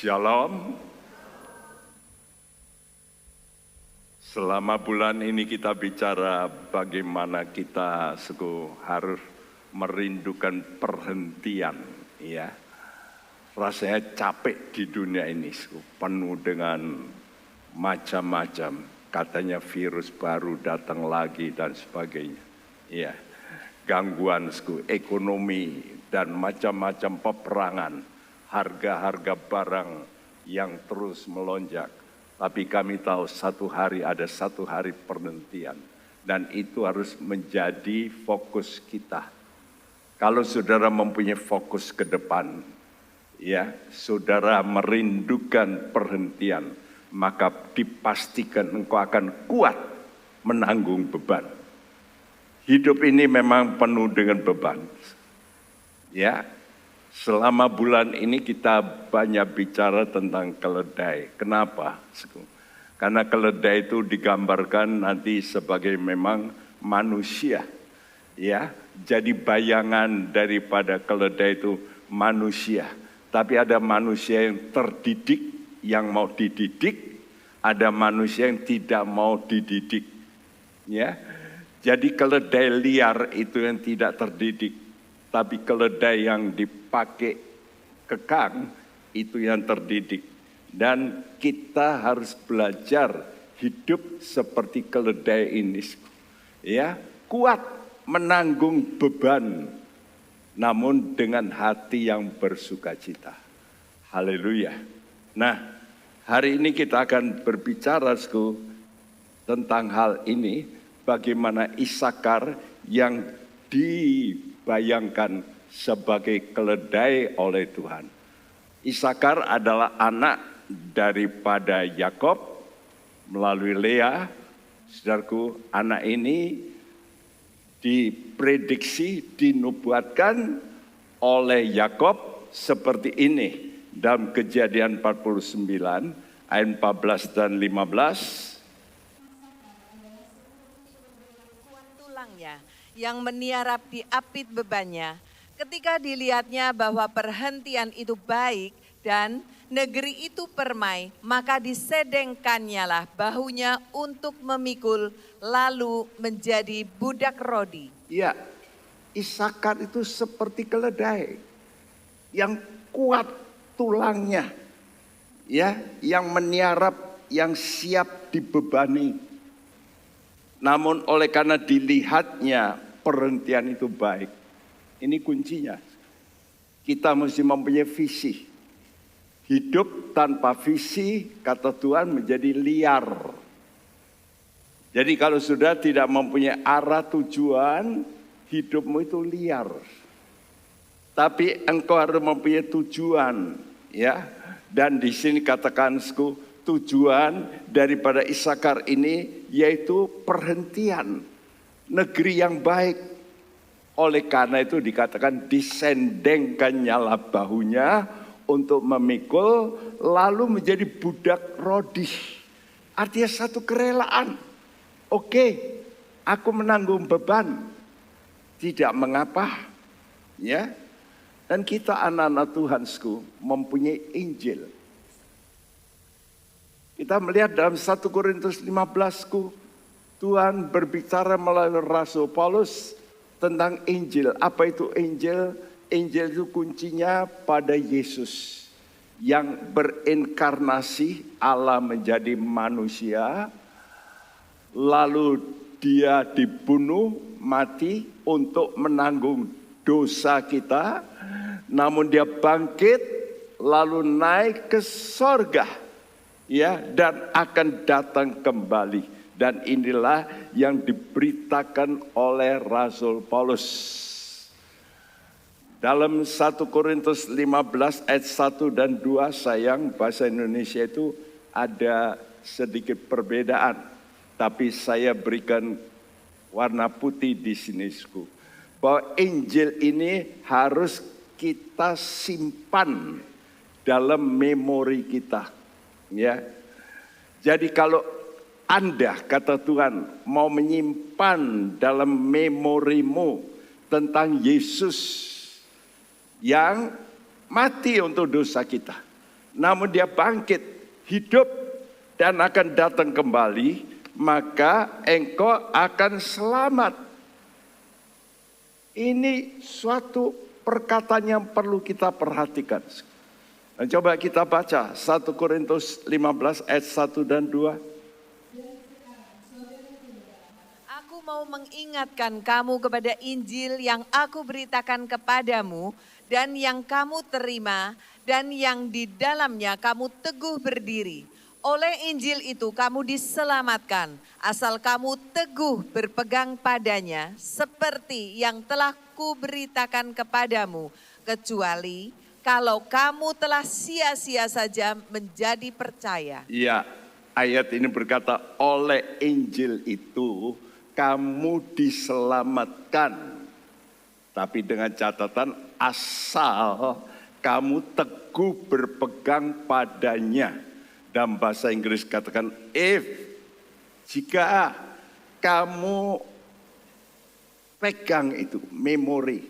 Shalom. Selama bulan ini kita bicara bagaimana kita harus merindukan perhentian, ya. Rasanya capek di dunia ini, penuh dengan macam-macam. Katanya virus baru datang lagi dan sebagainya. Ya, gangguan ekonomi dan macam-macam peperangan, harga-harga barang yang terus melonjak. Tapi kami tahu ada satu hari perhentian. Dan itu harus menjadi fokus kita. Kalau saudara mempunyai fokus ke depan, ya, saudara merindukan perhentian, maka dipastikan engkau akan kuat menanggung beban. Hidup ini memang penuh dengan beban. Ya, selama bulan ini kita banyak bicara tentang keledai. Kenapa? Karena keledai itu digambarkan nanti sebagai memang manusia. Ya, jadi bayangan daripada keledai itu manusia. Tapi ada manusia yang terdidik, yang mau dididik. Ada manusia yang tidak mau dididik. Ya, jadi keledai liar itu yang tidak terdidik. Tapi keledai yang dipakai kekang itu yang terdidik. Dan kita harus belajar hidup seperti keledai ini. Ya, kuat menanggung beban, namun dengan hati yang bersukacita. Haleluya. Nah, hari ini kita akan berbicara tentang hal ini. Bagaimana Isakar yang dibayangkan sebagai keledai oleh Tuhan. Isakar adalah anak daripada Yakob melalui Lea. Saudaraku, anak ini diprediksi, dinubuatkan oleh Yakob seperti ini. Dalam Kejadian 49 ayat 14 dan 15. Yang meniarap di apit bebannya, ketika dilihatnya bahwa perhentian itu baik dan negeri itu permai, maka disedengkannyalah bahunya untuk memikul, lalu menjadi budak rodi. Ya, Isakar itu seperti keledai yang kuat tulangnya, ya, yang meniarap, yang siap dibebani. Namun oleh karena dilihatnya perhentian itu baik. Ini kuncinya. Kita mesti mempunyai visi. Hidup tanpa visi, kata Tuhan, menjadi liar. Jadi kalau sudah tidak mempunyai arah tujuan, hidupmu itu liar. Tapi engkau harus mempunyai tujuan, ya. Dan di sini katakan tujuan daripada Isakar ini yaitu perhentian. Negeri yang baik. Oleh karena itu dikatakan disendengkannyalah bahunya untuk memikul, lalu menjadi budak rodi. Artinya satu kerelaan. Oke, aku menanggung beban. Tidak mengapa. Ya. Dan kita anak-anak Tuhan mempunyai Injil. Kita melihat dalam 1 Korintus 15 Tuhan berbicara melalui Rasul Paulus tentang Injil. Apa itu Injil? Injil itu kuncinya pada Yesus yang berinkarnasi, Allah menjadi manusia, lalu dia dibunuh, mati untuk menanggung dosa kita, namun dia bangkit lalu naik ke sorga, ya, dan akan datang kembali. Dan inilah yang diberitakan oleh Rasul Paulus. Dalam 1 Korintus 15 ayat 1 dan 2, sayang bahasa Indonesia itu ada sedikit perbedaan. Tapi saya berikan warna putih di sini. Bahwa Injil ini harus kita simpan dalam memori kita. Ya. Jadi kalau Anda, kata Tuhan, mau menyimpan dalam memorimu tentang Yesus yang mati untuk dosa kita. namun dia bangkit, hidup, dan akan datang kembali, maka engkau akan selamat. Ini suatu perkataan yang perlu kita perhatikan. Dan coba kita baca 1 Korintus 15 ayat 1 dan 2. Aku mau mengingatkan kamu kepada Injil yang aku beritakan kepadamu dan yang kamu terima dan yang di dalamnya kamu teguh berdiri. Oleh Injil itu kamu diselamatkan, asal kamu teguh berpegang padanya seperti yang telah kuberitakan kepadamu, kecuali kalau kamu telah sia-sia saja menjadi percaya. Ya, ayat ini berkata oleh Injil itu kamu diselamatkan. Tapi dengan catatan asal kamu teguh berpegang padanya. Dalam bahasa Inggris katakan if, jika kamu pegang itu, memori,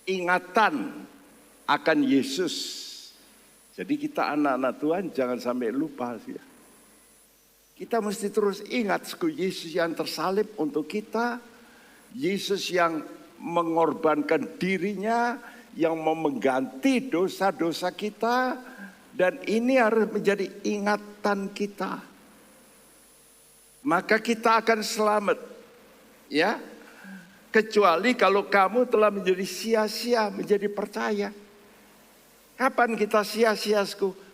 ingatan akan Yesus. Jadi kita anak-anak Tuhan jangan sampai lupa sih. Kita mesti terus ingat Yesus yang tersalib untuk kita, Yesus yang mengorbankan dirinya, yang mau mengganti dosa-dosa kita, dan ini harus menjadi ingatan kita. Maka kita akan selamat, ya. Kecuali kalau kamu telah menjadi sia-sia, menjadi percaya. Kapan kita sia-sia?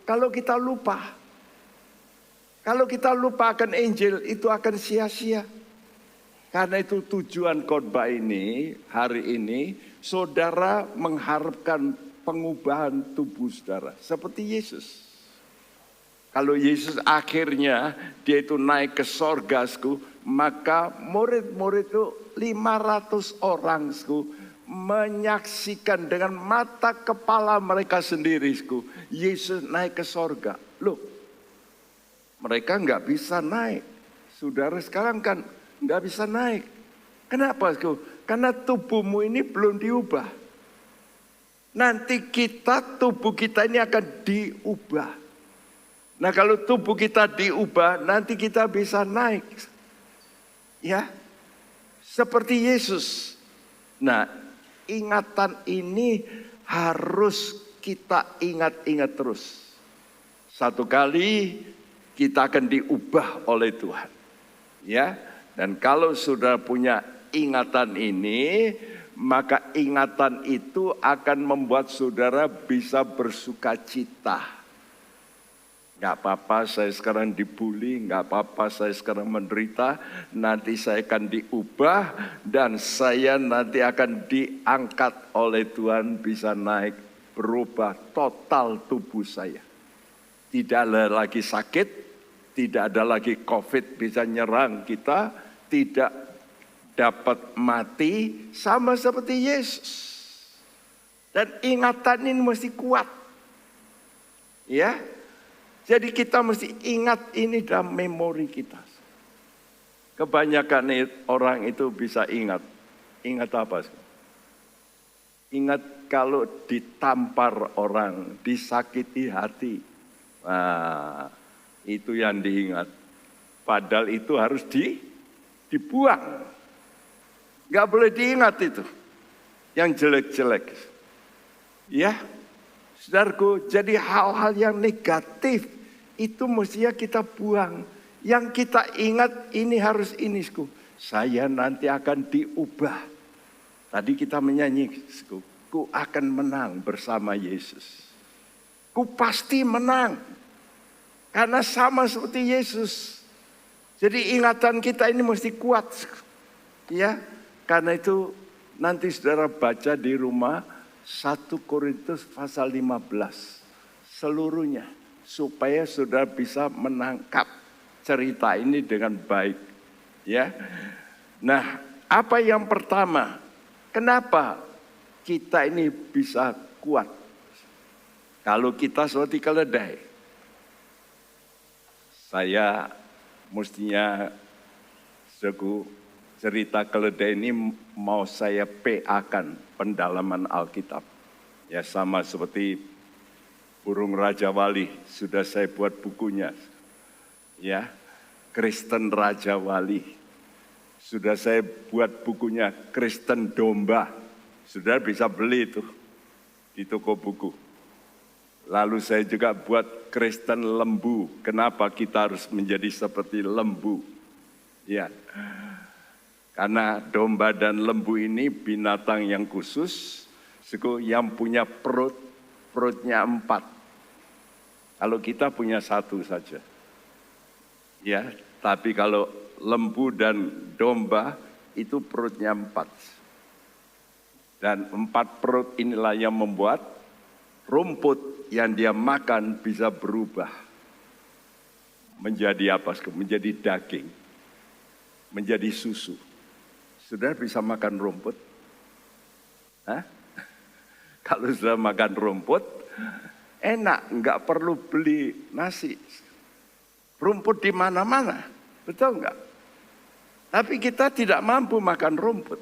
Kalau kita lupa. Kalau kita lupa akan Injil, itu akan sia-sia. Karena itu tujuan khotbah ini, hari ini, saudara mengharapkan pengubahan tubuh saudara. Seperti Yesus. Kalau Yesus akhirnya dia itu naik ke sorga, maka murid-murid itu 500 orang menyaksikan dengan mata kepala mereka sendiri. Yesus naik ke sorga. Loh, mereka nggak bisa naik. Saudara sekarang kan nggak bisa naik. Kenapa? Karena tubuhmu ini belum diubah. Nanti tubuh kita ini akan diubah. Nah kalau tubuh kita diubah, nanti kita bisa naik. Ya, seperti Yesus. Nah, ingatan ini harus kita ingat-ingat terus. Satu kali kita akan diubah oleh Tuhan. Ya, dan kalau sudah punya ingatan ini, maka ingatan itu akan membuat saudara bisa bersuka cita. Gak apa-apa saya sekarang dibully, gak apa-apa saya sekarang menderita, nanti saya akan diubah dan saya nanti akan diangkat oleh Tuhan, bisa naik, berubah total tubuh saya. Tidak ada lagi sakit, tidak ada lagi COVID bisa nyerang kita, tidak dapat mati, sama seperti Yesus. Dan ingatan ini mesti kuat. Ya. Jadi kita mesti ingat ini dalam memori kita. Kebanyakan orang itu bisa ingat. Ingat apa? Ingat kalau ditampar orang, disakiti hati. Nah, itu yang diingat. Padahal itu harus dibuang. Gak boleh diingat itu. Yang jelek-jelek. Ya. Saudaraku, jadi hal-hal yang negatif itu mestinya kita buang. Yang kita ingat ini harus ini. Saya nanti akan diubah. Tadi kita menyanyi, ku akan menang bersama Yesus. Ku pasti menang. Karena sama seperti Yesus. Jadi ingatan kita ini mesti kuat. Ya, karena itu nanti saudara baca di rumah 1 Korintus pasal 15 seluruhnya supaya saudara bisa menangkap cerita ini dengan baik, ya. Nah, apa yang pertama? Kenapa kita ini bisa kuat? Kalau kita seperti keledai. Saya mestinya cerita keledai ini mau saya PA-kan pendalaman Alkitab. Ya sama seperti Burung Raja Wali, sudah saya buat bukunya. Ya, Kristen Raja Wali. Sudah saya buat bukunya, Kristen Domba. Sudah bisa beli itu di toko buku. Lalu saya juga buat Kristen Lembu. Kenapa kita harus menjadi seperti lembu? Ya, karena domba dan lembu ini binatang yang khusus, yang punya perutnya 4. Kalau kita punya 1 saja. Ya, tapi kalau lembu dan domba itu perutnya 4. Dan 4 perut inilah yang membuat rumput yang dia makan bisa berubah. Menjadi apa? Menjadi daging. Menjadi susu. Sudah bisa makan rumput? Hah? Kalau sudah makan rumput, enak, nggak perlu beli nasi. Rumput di mana-mana, betul nggak? Tapi kita tidak mampu makan rumput.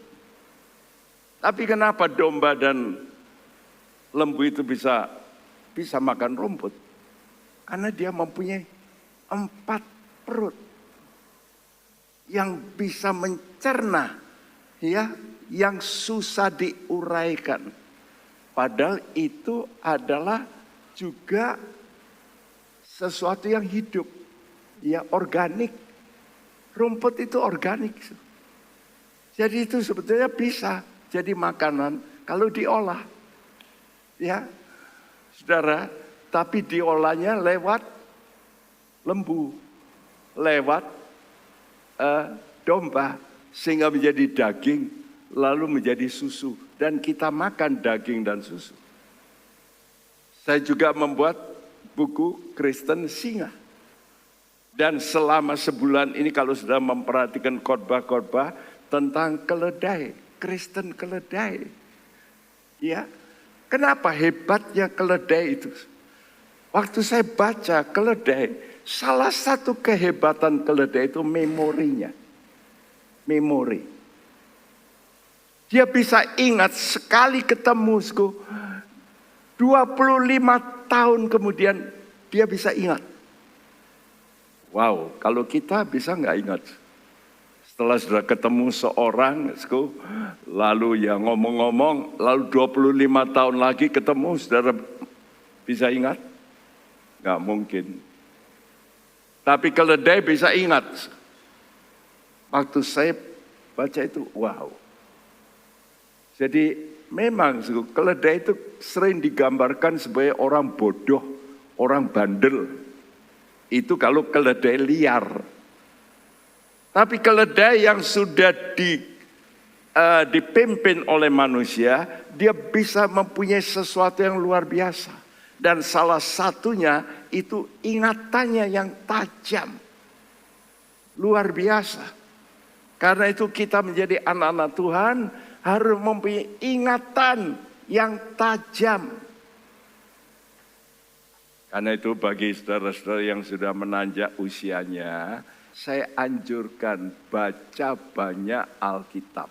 Tapi kenapa domba dan lembu itu bisa makan rumput? Karena dia mempunyai 4 perut yang bisa mencerna, ya, yang susah diuraikan. Padahal itu adalah juga sesuatu yang hidup, ya, organik. Rumput itu organik. Jadi itu sebetulnya bisa jadi makanan kalau diolah. Ya, saudara, tapi diolahnya lewat lembu, lewat domba, sehingga menjadi daging, lalu menjadi susu. Dan kita makan daging dan susu. Saya juga membuat buku Kristen Singa. Dan selama sebulan ini kalau sudah memperhatikan khotbah-khotbah tentang keledai, Kristen keledai. Ya, kenapa hebatnya keledai itu? Waktu saya baca keledai, salah satu kehebatan keledai itu memorinya. Memori. Dia bisa ingat sekali ketemu, 25 tahun kemudian dia bisa ingat. Wow, kalau kita bisa nggak ingat? Setelah sudah ketemu seorang, lalu ya ngomong-ngomong, lalu 25 tahun lagi ketemu, saudara bisa ingat? Nggak mungkin. Tapi keledai bisa ingat. Waktu saya baca itu, wow. Jadi memang keledai itu sering digambarkan sebagai orang bodoh, orang bandel. Itu kalau keledai liar. Tapi keledai yang sudah dipimpin oleh manusia, dia bisa mempunyai sesuatu yang luar biasa. Dan salah satunya itu ingatannya yang tajam. Luar biasa. Karena itu kita menjadi anak-anak Tuhan, harus mempunyai ingatan yang tajam. Karena itu bagi saudara-saudara yang sudah menanjak usianya, saya anjurkan baca banyak Alkitab.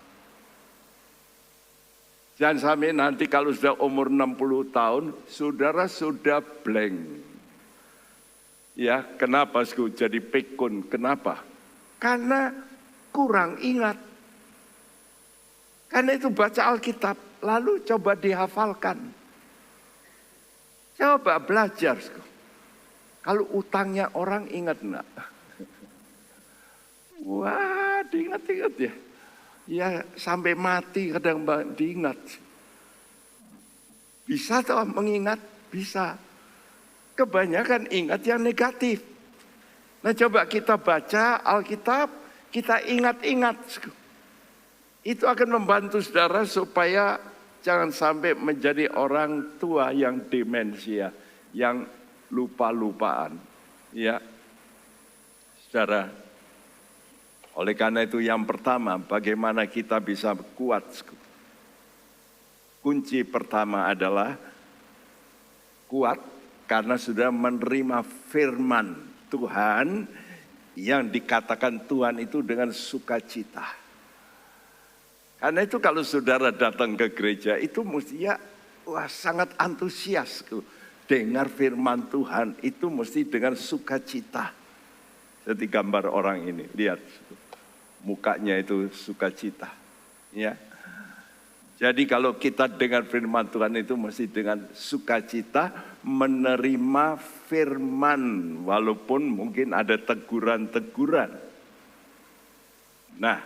Jangan sampai nanti kalau sudah umur 60 tahun, saudara sudah blank. Ya, kenapa jadi pikun? Kenapa? Karena kurang ingat. Karena itu baca Alkitab, lalu coba dihafalkan. Coba belajar. Kalau utangnya orang ingat enggak? Wah, diingat-ingat ya. Ya sampai mati kadang diingat. Bisa toh mengingat? Bisa. Kebanyakan ingat yang negatif. Nah coba kita baca Alkitab, kita ingat-ingat. Itu akan membantu saudara supaya jangan sampai menjadi orang tua yang demensia, yang lupa-lupaan. Ya, saudara. Oleh karena itu yang pertama, bagaimana kita bisa kuat? Kunci pertama adalah kuat karena sudah menerima firman Tuhan yang dikatakan Tuhan itu dengan sukacita. Karena itu kalau saudara datang ke gereja itu mestinya sangat antusias dengar firman Tuhan itu mesti dengan sukacita. Jadi gambar orang ini, lihat mukanya itu sukacita. Ya. Jadi kalau kita dengar firman Tuhan itu mesti dengan sukacita menerima firman walaupun mungkin ada teguran-teguran. Nah,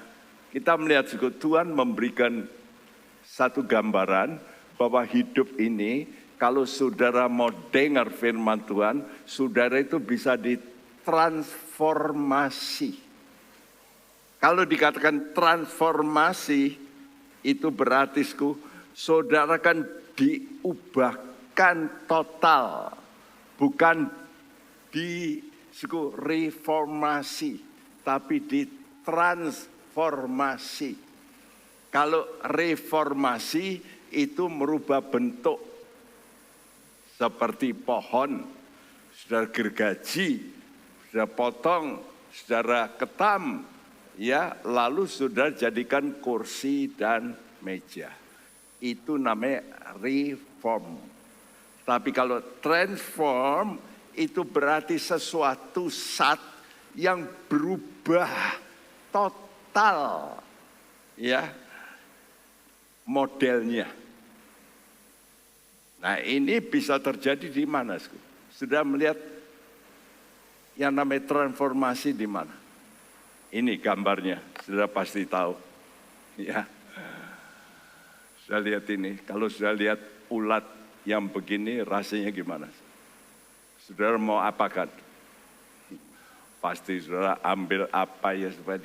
kita melihat juga Tuhan memberikan satu gambaran bahwa hidup ini kalau saudara mau dengar firman Tuhan, saudara itu bisa ditransformasi. Kalau dikatakan transformasi, itu berarti saudara kan diubahkan total, bukan reformasi, tapi ditransformasi. Kalau reformasi itu merubah bentuk, seperti pohon, saudara gergaji, saudara potong, saudara ketam, ya, lalu sudah jadikan kursi dan meja. Itu namanya reform. Tapi kalau transform itu berarti sesuatu saat yang berubah total, ya, modelnya. Nah, ini bisa terjadi di mana? Sudah melihat yang namanya transformasi di mana? Ini gambarnya, sudah pasti tahu. Ya. Sudah lihat ini, kalau sudah lihat ulat yang begini rasanya gimana? Saudara mau apakan? Pasti saudara ambil apa ya supaya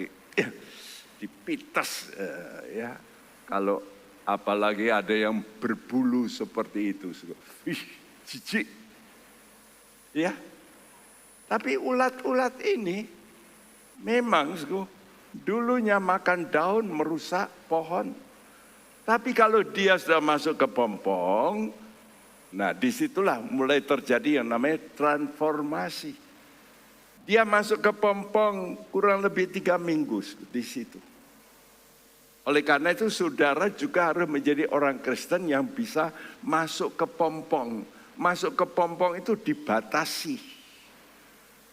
dipitas ya. Kalau apalagi ada yang berbulu seperti itu. Jijik. Ya. Tapi ulat-ulat ini memang dulunya makan daun merusak pohon. Tapi kalau dia sudah masuk ke pompong, nah disitulah mulai terjadi yang namanya transformasi. Dia masuk ke pompong kurang lebih 3 minggu di situ. Oleh karena itu saudara juga harus menjadi orang Kristen yang bisa masuk ke pompong. Masuk ke pompong itu dibatasi.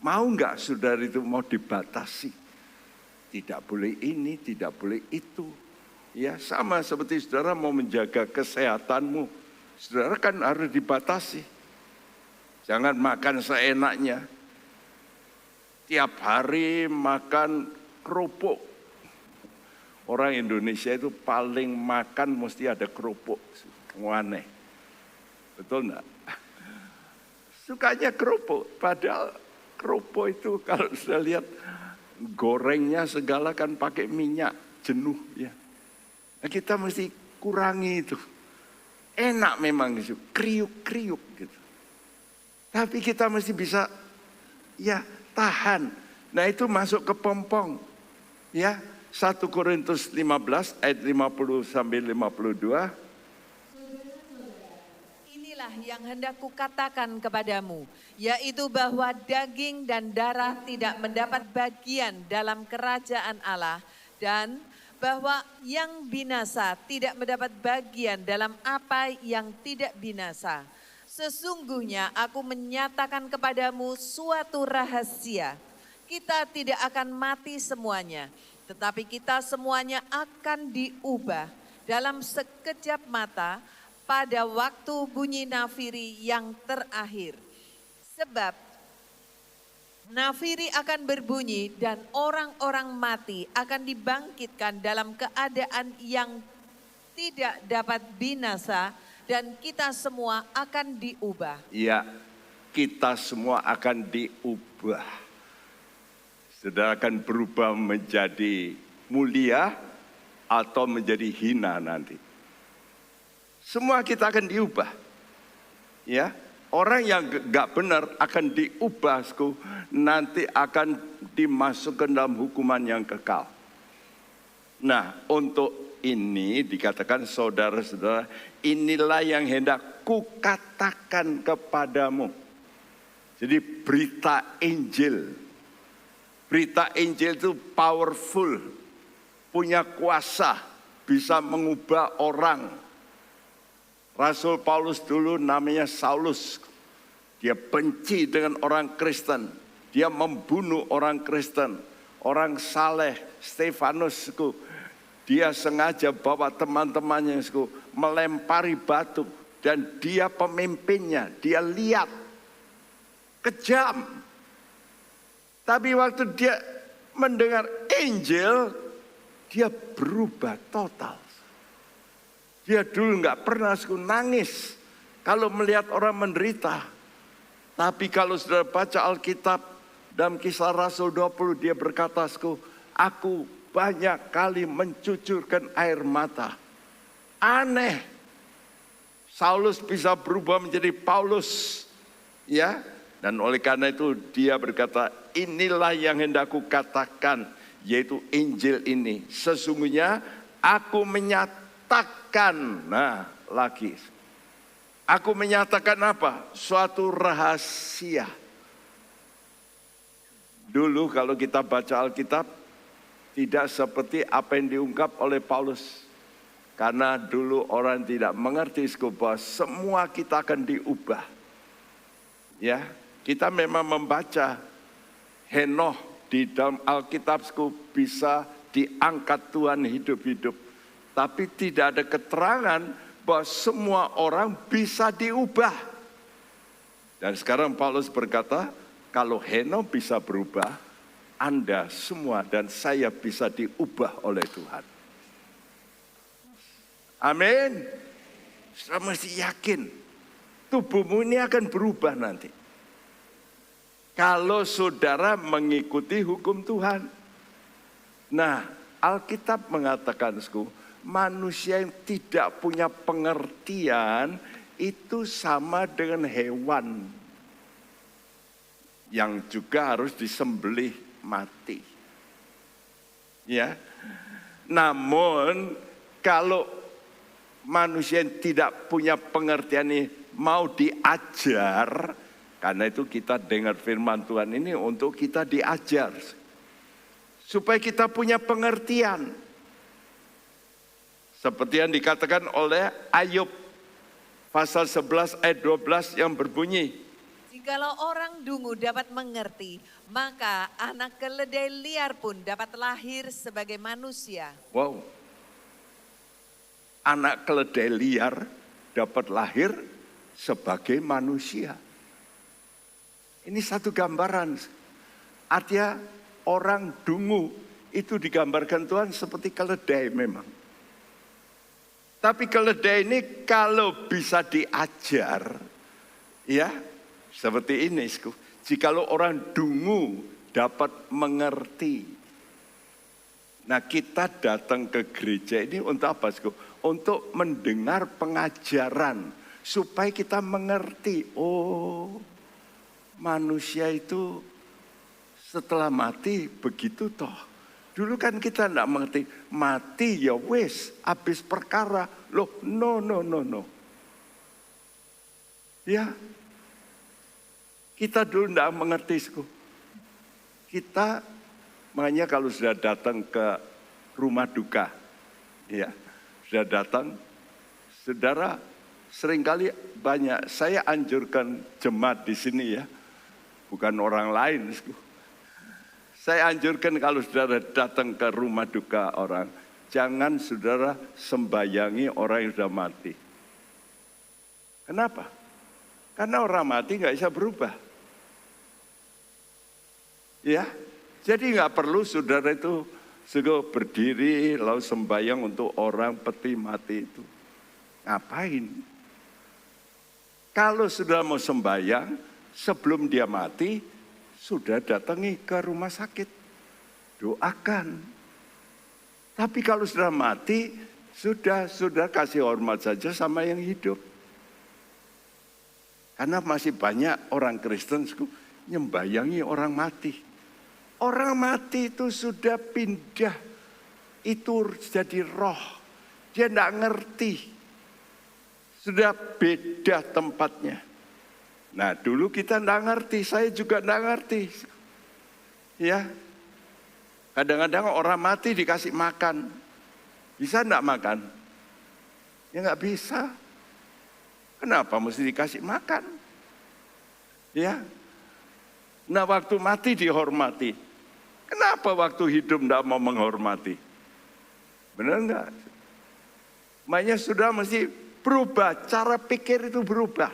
Mau enggak saudara itu mau dibatasi? Tidak boleh ini, tidak boleh itu. Ya sama seperti saudara mau menjaga kesehatanmu. Saudara kan harus dibatasi. Jangan makan seenaknya. Tiap hari makan kerupuk. Orang Indonesia itu paling makan mesti ada kerupuk. Aneh. Betul enggak? Sukanya kerupuk. Padahal kerupuk itu kalau sudah lihat gorengnya segala kan pakai minyak jenuh ya. Nah, kita mesti kurangi itu. Enak memang itu, kriuk-kriuk gitu. Tapi kita mesti bisa ya tahan. Nah itu masuk ke pompong. Ya, 1 Korintus 15 ayat 50 sampai 52. Inilah yang hendak kukatakan kepadamu, yaitu bahwa daging dan darah tidak mendapat bagian dalam kerajaan Allah, dan bahwa yang binasa tidak mendapat bagian dalam apa yang tidak binasa. Sesungguhnya aku menyatakan kepadamu suatu rahasia. Kita tidak akan mati semuanya, tetapi kita semuanya akan diubah dalam sekejap mata pada waktu bunyi nafiri yang terakhir. Sebab nafiri akan berbunyi dan orang-orang mati akan dibangkitkan dalam keadaan yang tidak dapat binasa dan kita semua akan diubah. Ya, kita semua akan diubah. Saudara akan berubah menjadi mulia atau menjadi hina nanti. Semua kita akan diubah. Ya. Orang yang gak benar akan diubah, nanti akan dimasukkan dalam hukuman yang kekal. Nah, untuk ini dikatakan saudara-saudara, inilah yang hendak kukatakan kepadamu. Jadi berita Injil. Berita Injil itu powerful, punya kuasa, bisa mengubah orang. Rasul Paulus dulu namanya Saulus. Dia benci dengan orang Kristen. Dia membunuh orang Kristen. Orang saleh, Stefanus, dia sengaja bawa teman-temannya melempari batu. Dan dia pemimpinnya, dia lihat. Kejam. Tapi waktu dia mendengar Injil, dia berubah total. Dia dulu nggak pernah nangis kalau melihat orang menderita. Tapi kalau sudah baca Alkitab dalam Kisah Rasul 20, dia berkata, aku banyak kali mencucurkan air mata. Aneh. Saulus bisa berubah menjadi Paulus. Ya. Dan oleh karena itu dia berkata, inilah yang hendak aku katakan, yaitu Injil ini. Sesungguhnya aku menyatakan, aku menyatakan apa? Suatu rahasia. Dulu kalau kita baca Alkitab, tidak seperti apa yang diungkap oleh Paulus. Karena dulu orang tidak mengerti bahwa semua kita akan diubah. Ya, kita memang membaca Henoh di dalam Alkitab bisa diangkat Tuhan hidup-hidup. Tapi tidak ada keterangan bahwa semua orang bisa diubah. Dan sekarang Paulus berkata, kalau Henoh bisa berubah, Anda semua dan saya bisa diubah oleh Tuhan. Amin. Saya mesti yakin, tubuhmu ini akan berubah nanti. Kalau saudara mengikuti hukum Tuhan. Nah, Alkitab mengatakan, manusia yang tidak punya pengertian itu sama dengan hewan yang juga harus disembelih mati. Ya. Namun kalau manusia yang tidak punya pengertian ini mau diajar, karena itu kita dengar firman Tuhan ini untuk kita diajar supaya kita punya pengertian. Seperti yang dikatakan oleh Ayub pasal 11 ayat 12 yang berbunyi, jikalau orang dungu dapat mengerti, maka anak keledai liar pun dapat lahir sebagai manusia. Wow. Anak keledai liar dapat lahir sebagai manusia. Ini satu gambaran. Artinya orang dungu itu digambarkan Tuhan seperti keledai memang. Tapi keledai ini kalau bisa diajar, ya seperti ini. Jikalau orang dungu dapat mengerti. Nah kita datang ke gereja ini untuk apa? Untuk mendengar pengajaran. Supaya kita mengerti, oh manusia itu setelah mati begitu toh. Dulu kan kita tidak mengerti, mati ya wes, habis perkara. Loh, no. Ya, kita dulu tidak mengerti. Kita, makanya kalau sudah datang ke rumah duka, ya, sudah datang, saudara seringkali banyak, saya anjurkan jemaat di sini ya, bukan orang lain. Saya anjurkan kalau saudara datang ke rumah duka orang, jangan saudara sembayangi orang yang sudah mati. Kenapa? Karena orang mati nggak bisa berubah. Ya, jadi nggak perlu saudara itu berdiri lalu sembayang untuk orang peti mati itu. Ngapain? Kalau sudah mau sembayang, sebelum dia mati, sudah datangi ke rumah sakit. Doakan. Tapi kalau sudah mati, sudah kasih hormat saja sama yang hidup. Karena masih banyak orang Kristen nyembayangi orang mati. Orang mati itu sudah pindah. Itu jadi roh. Dia tidak ngerti. Sudah beda tempatnya. Nah dulu kita tidak ngerti, saya juga tidak ngerti. Ya, kadang-kadang orang mati dikasih makan. Bisa tidak makan? Ya nggak bisa. Kenapa mesti dikasih makan? Ya. Nah, waktu mati dihormati. Kenapa waktu hidup tidak mau menghormati? Benar enggak? Makanya sudah mesti berubah, cara pikir itu berubah.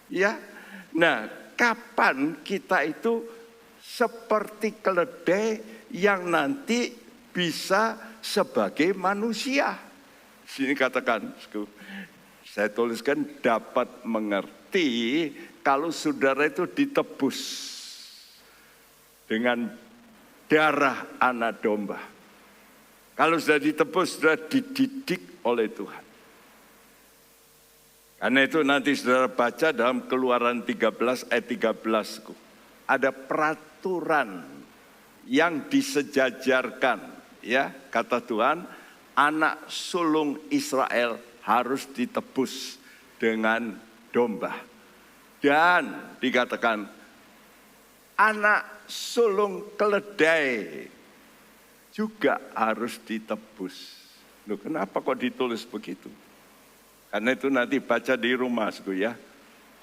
Ya. Nah, kapan kita itu seperti keledai yang nanti bisa sebagai manusia? Sini katakan, saya tuliskan dapat mengerti kalau saudara itu ditebus dengan darah anak domba. Kalau sudah ditebus, sudah dididik oleh Tuhan. Karena itu nanti saudara baca dalam Keluaran 13 ayat 13. Ada peraturan yang disejajarkan. Ya, kata Tuhan, anak sulung Israel harus ditebus dengan domba. Dan dikatakan anak sulung keledai juga harus ditebus. Loh, kenapa kok ditulis begitu? Karena itu nanti baca di rumah, ya.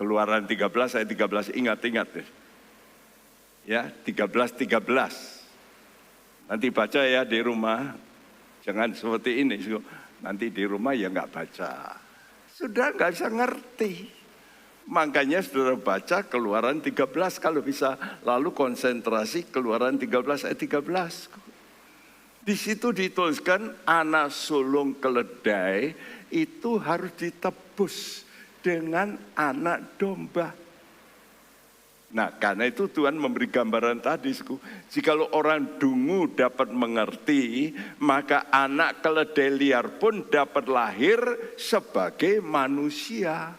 Keluaran 13 ayat 13, ingat-ingat. Ya, 13. Nanti baca ya di rumah. Jangan seperti ini, nanti di rumah ya nggak baca. Sudah nggak bisa ngerti. Makanya saudara baca Keluaran 13 kalau bisa. Lalu konsentrasi Keluaran 13 ayat 13. Di situ dituliskan anak sulung keledai itu harus ditebus dengan anak domba. Nah, karena itu Tuhan memberi gambaran tadi, jikalau orang dungu dapat mengerti, maka anak keledai liar pun dapat lahir sebagai manusia.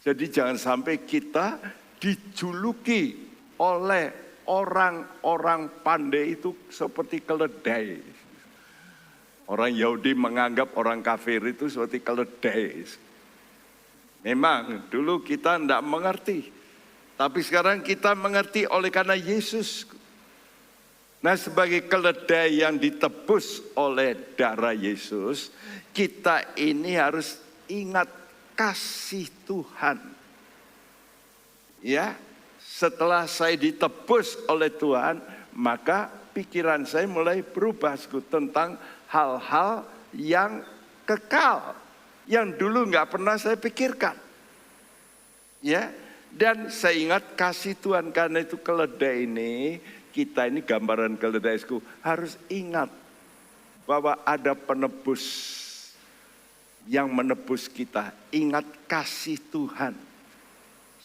Jadi jangan sampai kita dijuluki oleh orang-orang pandai itu seperti keledai. Orang Yahudi menganggap orang kafir itu seperti keledai. Memang dulu kita tidak mengerti. Tapi sekarang kita mengerti oleh karena Yesus. Nah, sebagai keledai yang ditebus oleh darah Yesus, kita ini harus ingat kasih Tuhan. Ya, setelah saya ditebus oleh Tuhan, maka pikiran saya mulai berubah tentang hal-hal yang kekal, yang dulu nggak pernah saya pikirkan. Ya. Dan saya ingat kasih Tuhan, karena itu keledai ini, kita ini gambaran keledai, harus ingat bahwa ada penebus yang menebus kita. Ingat kasih Tuhan.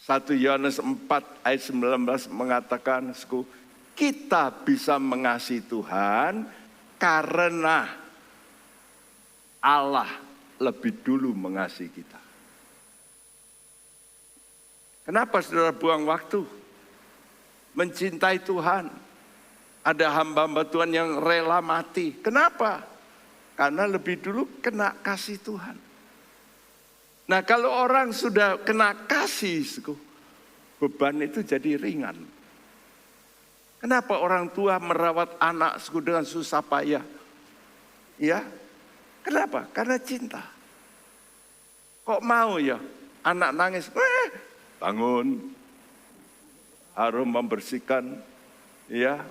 1 Yohanes 4 ayat 19 mengatakan, kita bisa mengasihi Tuhan karena Allah lebih dulu mengasihi kita. Kenapa saudara buang waktu mencintai Tuhan? Ada hamba-hamba Tuhan yang rela mati. Kenapa? Karena lebih dulu kena kasih Tuhan. Nah, kalau orang sudah kena kasih, beban itu jadi ringan. Kenapa orang tua merawat anak dengan susah payah? Ya, kenapa? Karena cinta. Kok mau ya anak nangis? Bangun, harus membersihkan, ya.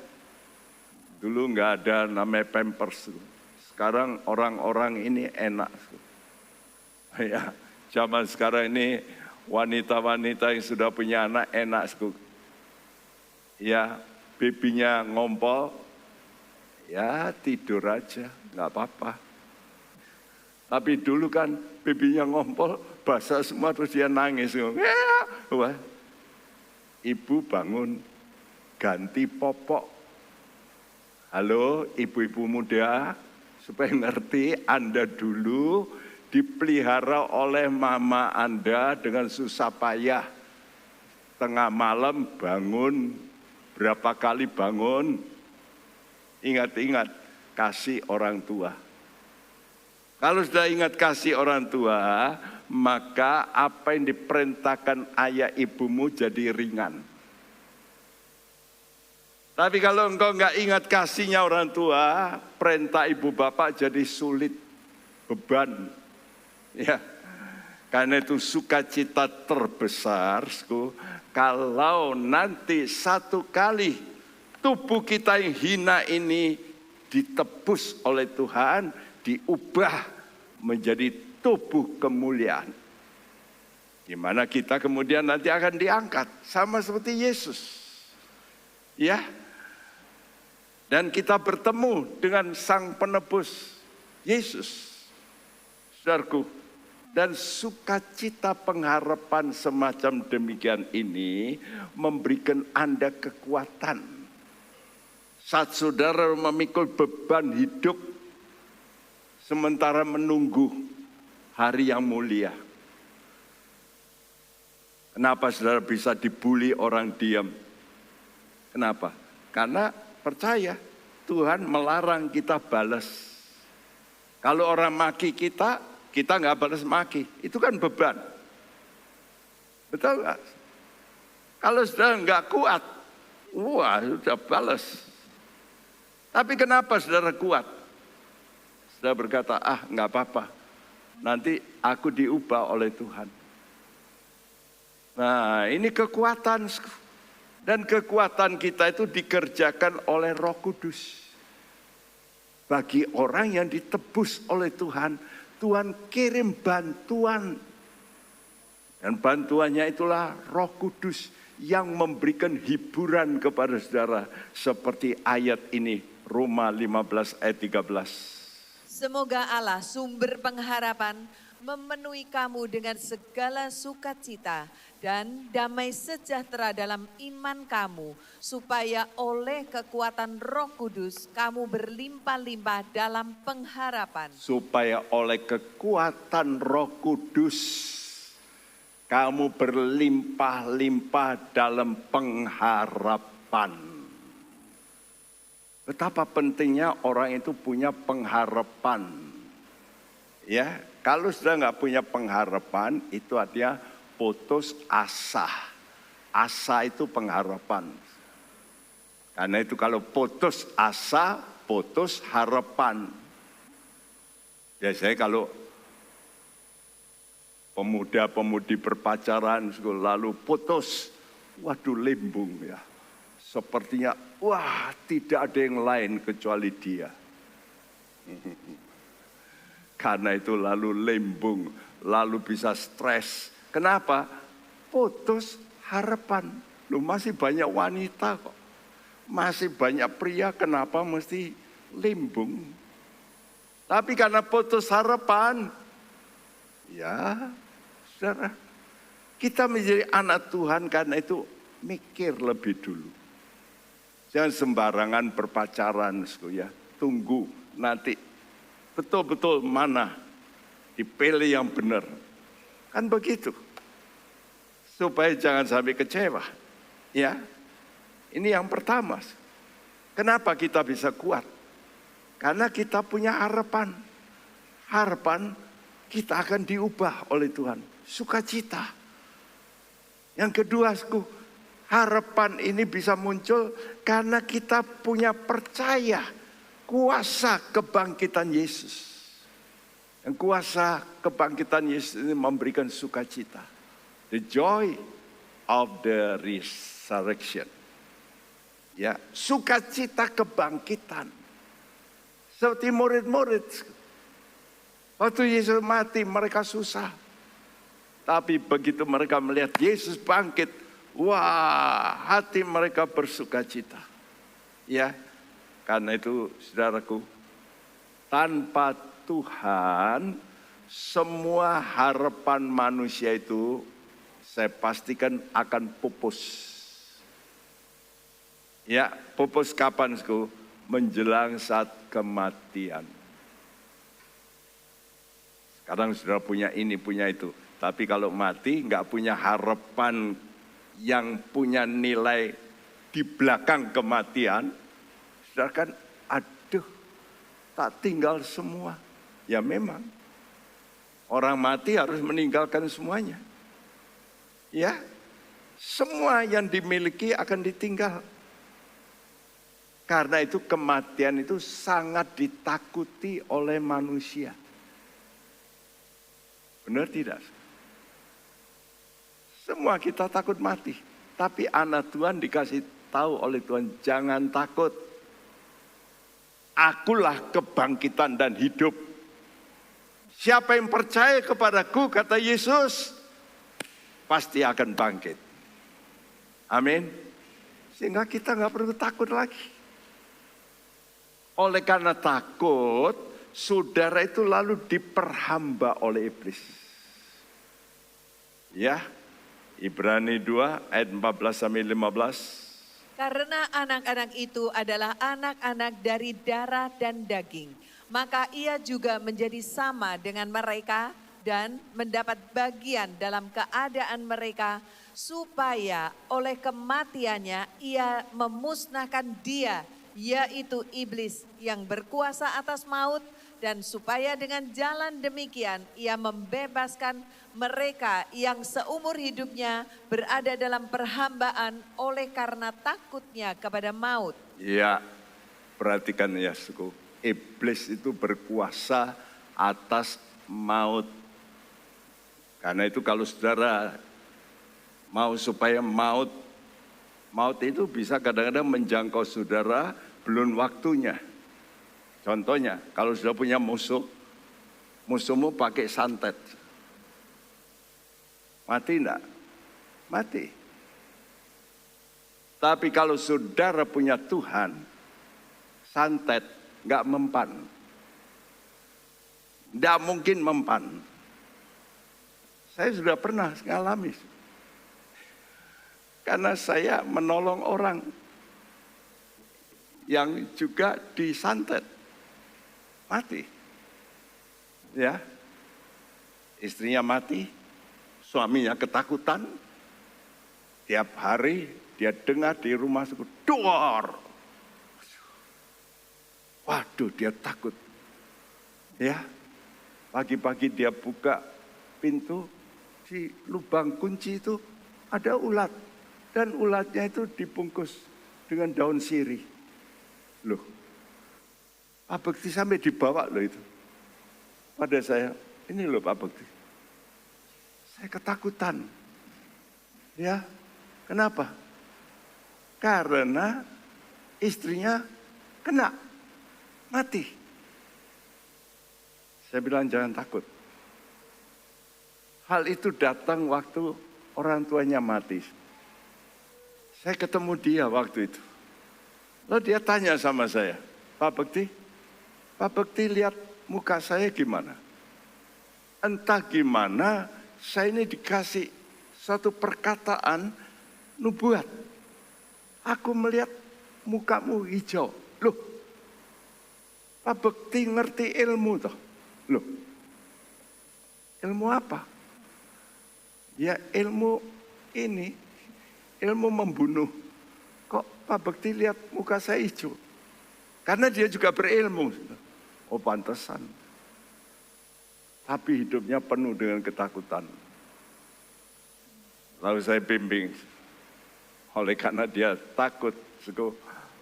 Dulu nggak ada namanya Pampers. Sekarang orang-orang ini enak. Ya, zaman sekarang ini wanita-wanita yang sudah punya anak enak. Ya, babynya ngompol, ya tidur aja, nggak apa-apa. Tapi dulu kan babynya ngompol, basah semua terus dia nangis. Wah, ibu bangun, ganti popok. Halo ibu-ibu muda, supaya ngerti Anda dulu dipelihara oleh mama Anda dengan susah payah. Tengah malam bangun, berapa kali bangun. Ingat-ingat kasih orang tua. Kalau sudah ingat kasih orang tua, maka apa yang diperintahkan ayah ibumu jadi ringan. Tapi kalau engkau nggak ingat kasihnya orang tua, perintah ibu bapak jadi sulit, beban. Ya, karena itu sukacita terbesar kalau nanti satu kali tubuh kita yang hina ini ditebus oleh Tuhan, diubah menjadi tubuh kemuliaan. Di mana kita kemudian nanti akan diangkat sama seperti Yesus. Ya. Dan kita bertemu dengan Sang Penebus Yesus. Saudaraku, dan sukacita pengharapan semacam demikian ini memberikan Anda kekuatan. Saat saudara memikul beban hidup sementara menunggu hari yang mulia. Kenapa saudara bisa dibully orang diam? Kenapa? Karena percaya Tuhan melarang kita balas. Kalau orang maki kita nggak balas maki. Itu kan beban. Betul nggak? Kalau saudara nggak kuat, wah sudah balas. Tapi kenapa saudara kuat? Saudara berkata, nggak apa-apa. Nanti aku diubah oleh Tuhan. Nah, ini kekuatan. Dan kekuatan kita itu dikerjakan oleh Roh Kudus. Bagi orang yang ditebus oleh Tuhan, Tuhan kirim bantuan. Dan bantuannya itulah Roh Kudus yang memberikan hiburan kepada saudara. Seperti ayat ini, Roma 15 ayat 13. Semoga Allah sumber pengharapan memenuhi kamu dengan segala sukacita dan damai sejahtera dalam iman kamu, supaya oleh kekuatan Roh Kudus kamu berlimpah-limpah dalam pengharapan. Supaya oleh kekuatan Roh Kudus kamu berlimpah-limpah dalam pengharapan. Betapa pentingnya orang itu punya pengharapan. Ya, kalau sudah nggak punya pengharapan, itu artinya putus asa. Asa itu pengharapan. Karena itu kalau putus asa, putus harapan. Biasanya kalau pemuda-pemudi berpacaran lalu putus, waduh limbung ya. Sepertinya, wah tidak ada yang lain kecuali dia. Karena itu lalu limbung, lalu bisa stres. Kenapa? Putus harapan. Loh, masih banyak wanita kok. Masih banyak pria, kenapa mesti limbung? Tapi karena putus harapan, ya saudara, kita menjadi anak Tuhan karena itu mikir lebih dulu. Jangan sembarangan berpacaran, ya. Tunggu nanti betul-betul mana dipilih yang benar. Kan begitu. Supaya jangan sampai kecewa. Ya. Ini yang pertama. Kenapa kita bisa kuat? Karena kita punya harapan. Harapan kita akan diubah oleh Tuhan. Sukacita. Yang kedua, harapan ini bisa muncul karena kita punya percaya kuasa kebangkitan Yesus. Dan kuasa kebangkitan Yesus ini memberikan sukacita. The joy of the resurrection. Ya, sukacita kebangkitan. Seperti murid-murid. Waktu Yesus mati mereka susah. Tapi begitu mereka melihat Yesus bangkit, wah, hati mereka bersukacita. Ya, karena itu saudaraku, tanpa Tuhan, semua harapan manusia itu saya pastikan akan pupus. Ya, pupus kapan, menjelang saat kematian. Sekarang saudara punya ini, punya itu. Tapi kalau mati nggak punya harapan yang punya nilai di belakang kematian, saudara kan, aduh, tak tinggal semua. Ya memang, orang mati harus meninggalkan semuanya. Ya, semua yang dimiliki akan ditinggal. Karena itu kematian itu sangat ditakuti oleh manusia. Benar tidak? Semua kita takut mati. Tapi anak Tuhan dikasih tahu oleh Tuhan, jangan takut. Akulah kebangkitan dan hidup. Siapa yang percaya kepadaku, kata Yesus, pasti akan bangkit. Amin. Sehingga kita nggak perlu takut lagi. Oleh karena takut, saudara itu lalu diperhamba oleh iblis. Ya, Ibrani 2 ayat 14-15. Karena anak-anak itu adalah anak-anak dari darah dan daging, maka ia juga menjadi sama dengan mereka dan mendapat bagian dalam keadaan mereka, supaya oleh kematiannya ia memusnahkan dia, yaitu iblis yang berkuasa atas maut, dan supaya dengan jalan demikian ia membebaskan mereka yang seumur hidupnya berada dalam perhambaan oleh karena takutnya kepada maut. Ya, perhatikan ya suku. Iblis itu berkuasa atas maut. Karena itu kalau saudara mau supaya maut itu bisa kadang-kadang menjangkau saudara belum waktunya. Contohnya, kalau sudah punya musuhmu pakai santet. Mati enggak? Mati. Tapi kalau saudara punya Tuhan, santet enggak mempan. Enggak mungkin mempan. Saya sudah pernah mengalami. Karena saya menolong orang yang juga disantet. Mati. Ya. Istrinya mati, suaminya ketakutan. Tiap hari dia dengar di rumah dor. Waduh, dia takut. Ya. Pagi-pagi dia buka pintu, di lubang kunci itu ada ulat. Dan ulatnya itu dibungkus dengan daun sirih. Loh. Pak Bekti sampai dibawa loh itu. Pada saya, ini loh Pak Bekti. Saya ketakutan. Ya, kenapa? Karena istrinya kena, mati. Saya bilang jangan takut. Hal itu datang waktu orang tuanya mati. Saya ketemu dia waktu itu. Lalu dia tanya sama saya, Pak Bekti lihat muka saya gimana? Entah gimana, saya ini dikasih satu perkataan nubuat. Aku melihat mukamu hijau. Loh, Pak Bekti ngerti ilmu toh? Loh, ilmu apa? Ya ilmu ini, ilmu membunuh. Kok Pak Bekti lihat muka saya hijau? Karena dia juga berilmu. Oh pantesan. Tapi hidupnya penuh dengan ketakutan. Lalu saya bimbing. Oleh karena dia takut.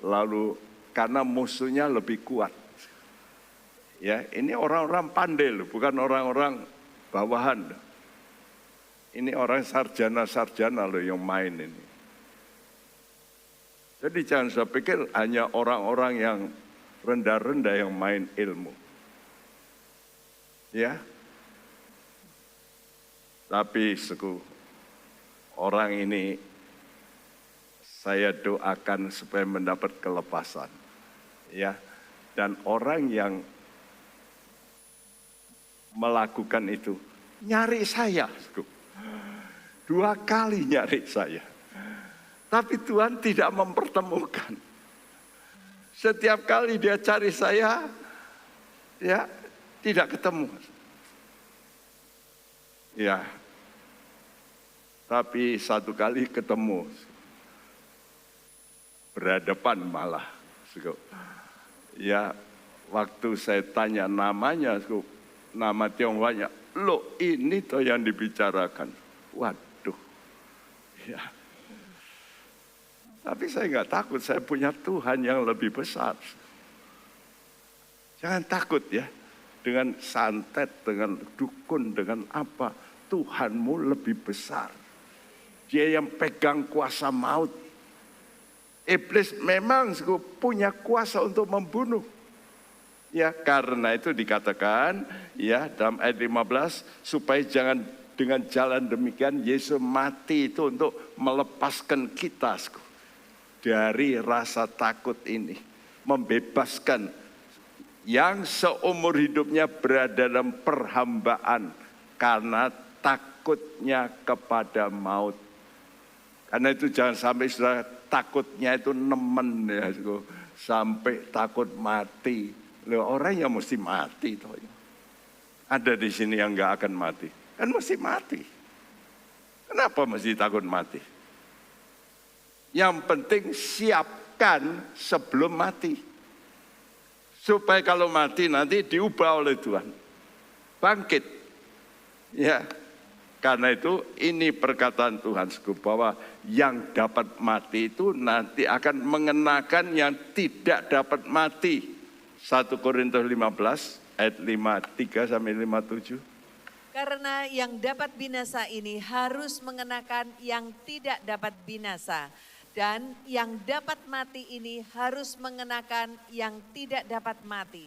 Lalu karena musuhnya lebih kuat. Ya, ini orang-orang pandai loh, bukan orang-orang bawahan. Ini orang sarjana-sarjana loh yang main ini. Jadi jangan saya pikir hanya orang-orang yang rendah-rendah yang main ilmu. Ya. Tapi orang ini saya doakan supaya mendapat kelepasan. Ya. Dan orang yang melakukan itu nyari saya. 2 kali nyari saya. Tapi Tuhan tidak mempertemukan. Setiap kali dia cari saya, ya tidak ketemu. Ya, tapi 1 kali ketemu, berhadapan malah. Ya, waktu saya tanya namanya, nama Tionghoanya, loh ini toh yang dibicarakan. Waduh, ya. Tapi saya nggak takut, saya punya Tuhan yang lebih besar. Jangan takut ya, dengan santet, dengan dukun, dengan apa, Tuhanmu lebih besar. Dia yang pegang kuasa maut. Iblis memang punya kuasa untuk membunuh. Ya, karena itu dikatakan ya dalam ayat 15 supaya jangan dengan jalan demikian Yesus mati itu untuk melepaskan kita dari rasa takut ini, membebaskan yang seumur hidupnya berada dalam perhambaan karena takutnya kepada maut. Karena itu jangan sampai saudara takutnya itu nemen ya, sampai takut mati. Loh, orang yang mesti mati toh. Ada di sini yang nggak akan mati, kan mesti mati. Kenapa mesti takut mati? Yang penting siapkan sebelum mati, supaya kalau mati nanti diubah oleh Tuhan, bangkit. Ya. Karena itu ini perkataan Tuhan bahwa yang dapat mati itu nanti akan mengenakan yang tidak dapat mati. 1 Korintus 15 ayat 53 sampai 57. Karena yang dapat binasa ini harus mengenakan yang tidak dapat binasa. Dan yang dapat mati ini harus mengenakan yang tidak dapat mati.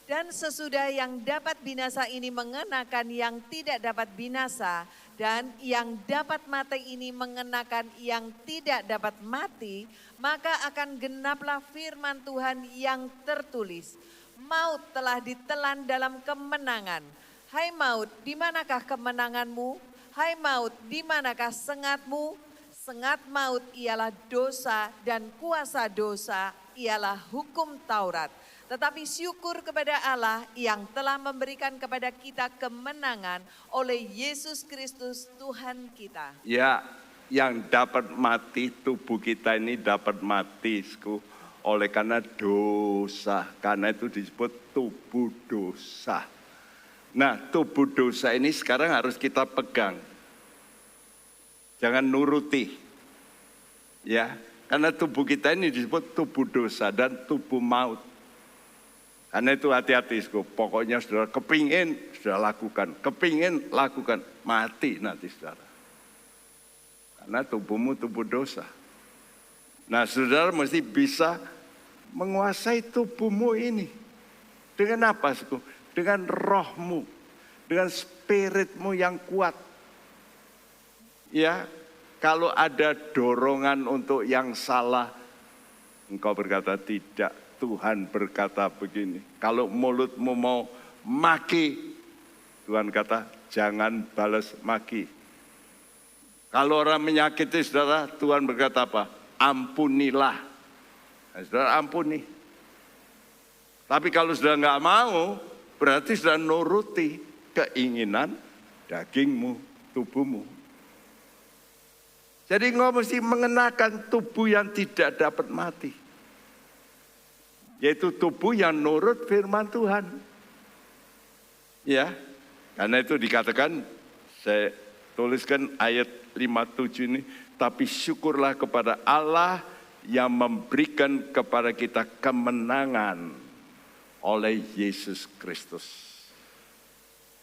Dan sesudah yang dapat binasa ini mengenakan yang tidak dapat binasa, dan yang dapat mati ini mengenakan yang tidak dapat mati, maka akan genaplah firman Tuhan yang tertulis. Maut telah ditelan dalam kemenangan. Hai maut, di manakah kemenanganmu? Hai maut, di manakah sengatmu? Sengat maut ialah dosa dan kuasa dosa ialah hukum Taurat. Tetapi syukur kepada Allah yang telah memberikan kepada kita kemenangan oleh Yesus Kristus Tuhan kita. Ya, yang dapat mati tubuh kita ini dapat mati oleh karena dosa. Karena itu disebut tubuh dosa. Nah, tubuh dosa ini sekarang harus kita pegang. Jangan nuruti. Ya, karena tubuh kita ini disebut tubuh dosa dan tubuh maut. Karena itu hati-hati, pokoknya saudara kepingin, saudara lakukan. Kepingin, lakukan. Mati nanti saudara. Karena tubuhmu tubuh dosa. Nah saudara mesti bisa menguasai tubuhmu ini. Dengan apa? Dengan rohmu. Dengan spiritmu yang kuat. Ya, kalau ada dorongan untuk yang salah, engkau berkata tidak. Tuhan berkata begini, kalau mulutmu mau maki, Tuhan kata jangan balas maki. Kalau orang menyakiti saudara, Tuhan berkata apa? Ampunilah. Nah, saudara ampuni. Tapi kalau saudara nggak mau, berarti saudara nuruti keinginan dagingmu, tubuhmu. Jadi engkau mesti mengenakan tubuh yang tidak dapat mati. Yaitu tubuh yang nurut firman Tuhan. Ya, karena itu dikatakan, saya tuliskan ayat 57 ini, tapi syukurlah kepada Allah yang memberikan kepada kita kemenangan oleh Yesus Kristus.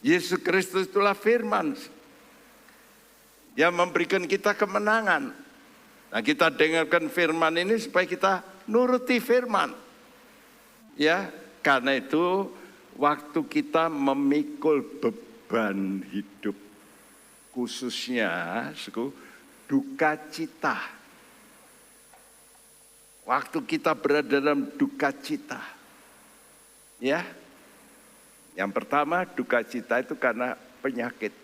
Yesus Kristus itulah firman yang memberikan kita kemenangan. Nah, kita dengarkan firman ini supaya kita nuruti firman. Ya, karena itu waktu kita memikul beban hidup, khususnya duka cita. Waktu kita berada dalam duka cita. Ya, yang pertama duka cita itu karena penyakit.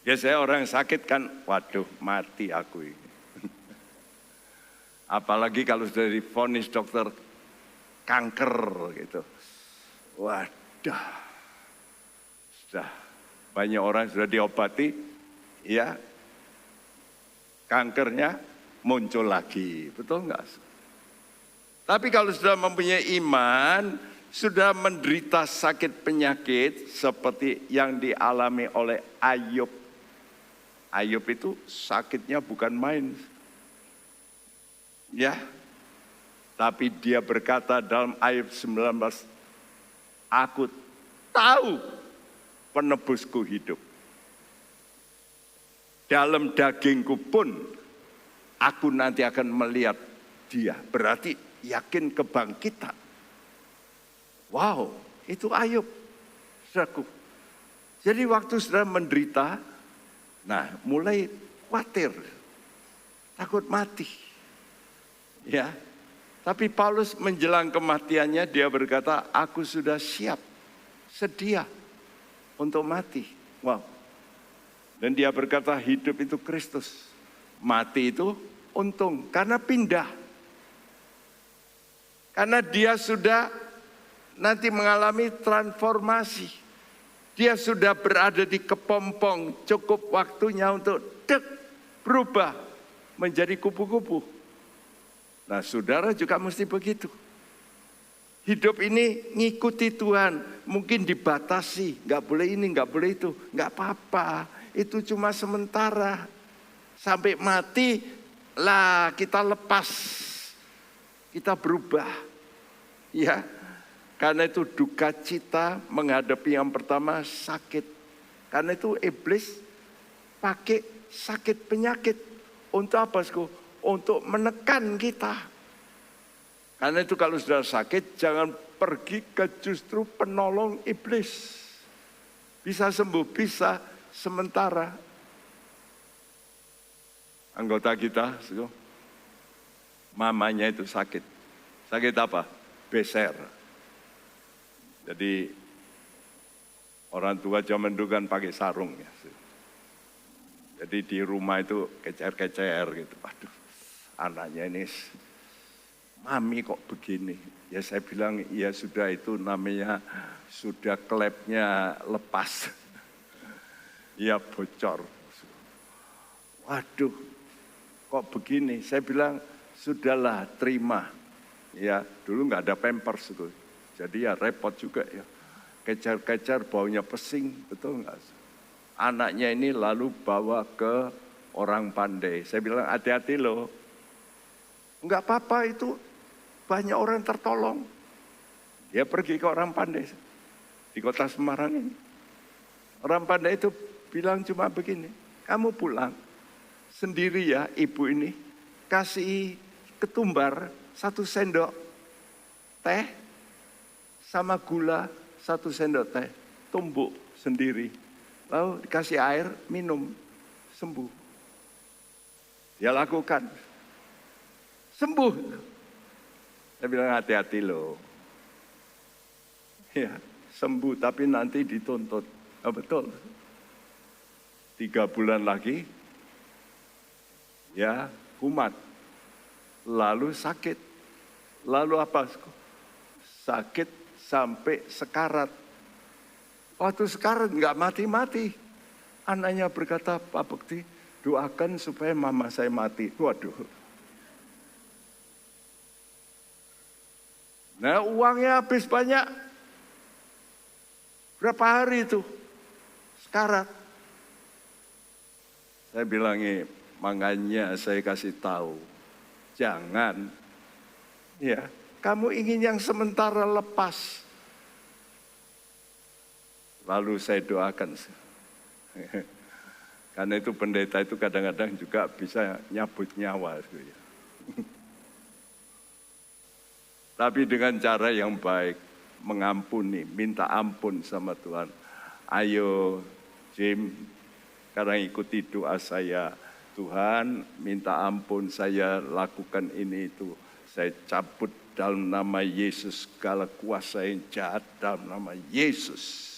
Biasanya orang yang sakit kan, waduh mati aku ini. Apalagi kalau sudah divonis dokter kanker gitu. Waduh. Sudah banyak orang sudah diobati, ya. Kankernya muncul lagi. Betul enggak? Tapi kalau sudah mempunyai iman, sudah menderita sakit penyakit seperti yang dialami oleh Ayub. Ayub itu sakitnya bukan main. Ya. Tapi dia berkata dalam Ayub 19, aku tahu penebusku hidup. dalam dagingku pun aku nanti akan melihat dia. Berarti yakin kebangkitan. Wow, itu Ayub, saudaraku. Jadi waktu saudara menderita, nah mulai khawatir, takut mati. Ya, tapi Paulus menjelang kematiannya dia berkata, aku sudah siap, sedia untuk mati. Wow. Dan dia berkata hidup itu Kristus, mati itu untung karena pindah. Karena dia sudah nanti mengalami transformasi. Dia sudah berada di kepompong, cukup waktunya untuk berubah menjadi kupu-kupu. Nah, saudara juga mesti begitu. Hidup ini ngikuti Tuhan, mungkin dibatasi, nggak boleh ini, nggak boleh itu, nggak apa-apa. Itu cuma sementara. Sampai mati, lah kita lepas, kita berubah. Ya. Karena itu duka cita menghadapi yang pertama sakit. Karena itu iblis pakai sakit penyakit. Untuk apa? Untuk menekan kita. Karena itu kalau sudah sakit jangan pergi ke justru penolong iblis. Bisa sembuh, bisa sementara. Anggota kita, mamanya itu sakit. Sakit apa? Beser. Jadi orang tua zaman dulu kan pakai sarung ya. Jadi di rumah itu kecer-kecer gitu. Aduh, anaknya ini, mami kok begini. Ya saya bilang, ya sudah itu namanya sudah klepnya lepas. Ya bocor. Waduh, kok begini. Saya bilang, sudahlah terima. Ya dulu nggak ada pampers itu. Jadi ya repot juga ya. Kejar-kejar baunya pesing, betul nggak? Anaknya ini lalu bawa ke orang pandai. Saya bilang hati-hati loh. Enggak apa-apa itu, banyak orang tertolong. Dia pergi ke orang pandai di kota Semarang ini. Orang pandai itu bilang cuma begini, kamu pulang sendiri ya ibu ini, kasih ketumbar 1 sendok teh, sama gula 1 sendok teh, tumbuk sendiri. Lalu dikasih air, minum, sembuh. Dia lakukan. Sembuh. Saya bilang hati-hati loh. Ya, sembuh tapi nanti dituntut. Oh, betul. 3 bulan lagi, ya kumat. Lalu sakit. Lalu apa? Sakit sampai sekarat. Waktu sekarat nggak mati-mati. Anaknya berkata, Pak Bekti, doakan supaya mama saya mati. Waduh. Nah uangnya habis banyak. Berapa hari itu? Sekarat. Saya bilangi, makanya saya kasih tahu. Jangan. Ya. Kamu ingin yang sementara lepas. Lalu saya doakan. Karena itu pendeta itu kadang-kadang juga bisa nyabut nyawa. Tapi dengan cara yang baik. Mengampuni, minta ampun sama Tuhan. Ayo Jim, sekarang ikuti doa saya. Tuhan minta ampun saya lakukan ini itu. Saya cabut dalam nama Yesus segala kuasa yang jahat dalam nama Yesus.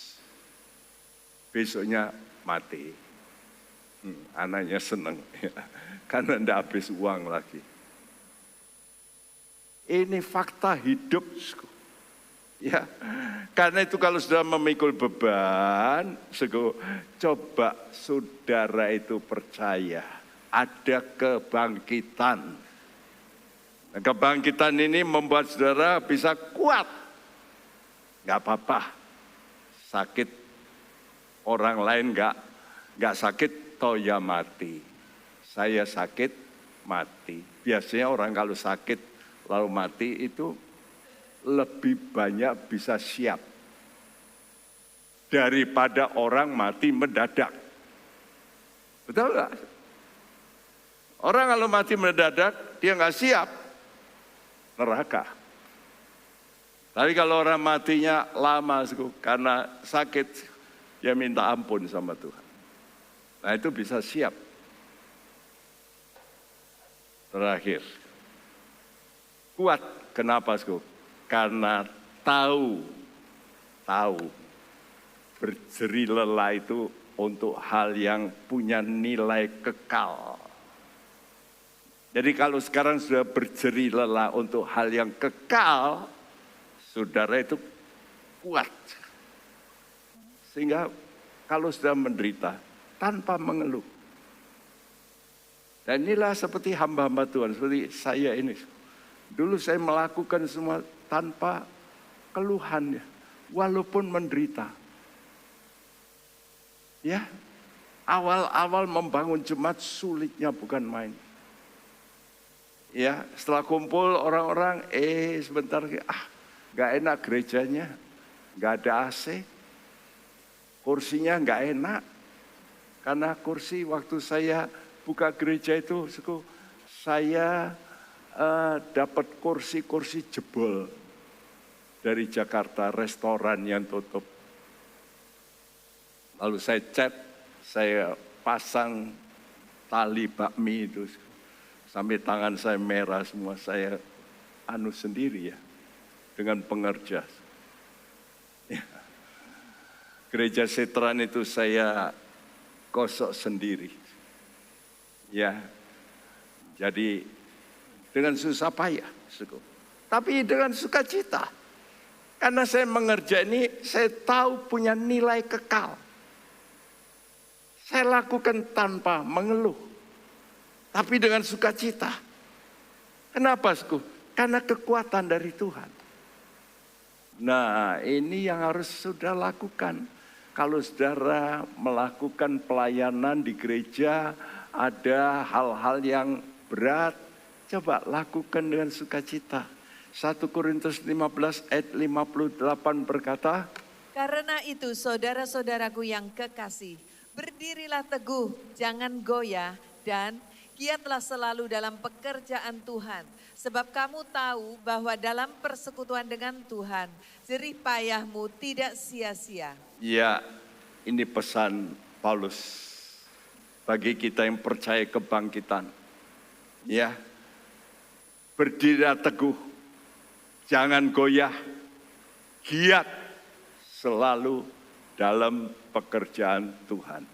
Besoknya mati. Anaknya senang ya, karena tidak habis uang lagi. Ini fakta hidup. Ya, karena itu kalau sudah memikul beban, coba saudara itu percaya ada kebangkitan. Kebangkitan ini membuat saudara bisa kuat. Gak apa-apa. Sakit orang lain gak sakit, toh ya mati. Saya sakit, mati. Biasanya orang kalau sakit lalu mati itu lebih banyak bisa siap. Daripada orang mati mendadak. Betul nggak? Orang kalau mati mendadak, dia nggak siap, neraka. Tapi kalau orang matinya lama karena sakit, dia minta ampun sama Tuhan. Nah itu bisa siap. Terakhir, kuat. Kenapa? Karena tahu berjeri lelah itu untuk hal yang punya nilai kekal. Jadi kalau sekarang sudah berjeri lelah untuk hal yang kekal, saudara itu kuat. Sehingga kalau sudah menderita, tanpa mengeluh. Dan inilah seperti hamba-hamba Tuhan, seperti saya ini. Dulu saya melakukan semua tanpa keluhan, ya, walaupun menderita. Ya, awal-awal membangun jemaat sulitnya bukan main. Ya, setelah kumpul orang-orang, sebentar, gak enak gerejanya, gak ada AC, kursinya gak enak. Karena kursi waktu saya buka gereja itu, saya dapat kursi-kursi jebol dari Jakarta, restoran yang tutup. Lalu saya cat, saya pasang tali bakmi itu, sampai tangan saya merah semua, saya sendiri ya, dengan pengerja. Ya. Gereja Seteran itu saya gosok sendiri. Ya, jadi dengan susah payah, tapi dengan sukacita. Karena saya mengerja ini, saya tahu punya nilai kekal. Saya lakukan tanpa mengeluh, tapi dengan sukacita. Kenapa? Karena kekuatan dari Tuhan. Nah, ini yang harus saudara lakukan. Kalau saudara melakukan pelayanan di gereja, ada hal-hal yang berat, coba lakukan dengan sukacita. 1 Korintus 15 ayat 58 berkata, Karena itu saudara-saudaraku yang kekasih, berdirilah teguh, jangan goyah, dan giatlah selalu dalam pekerjaan Tuhan. Sebab kamu tahu bahwa dalam persekutuan dengan Tuhan, jerih payahmu tidak sia-sia. Ya, ini pesan Paulus bagi kita yang percaya kebangkitan. Ya, berdirilah teguh, jangan goyah, giat selalu dalam pekerjaan Tuhan.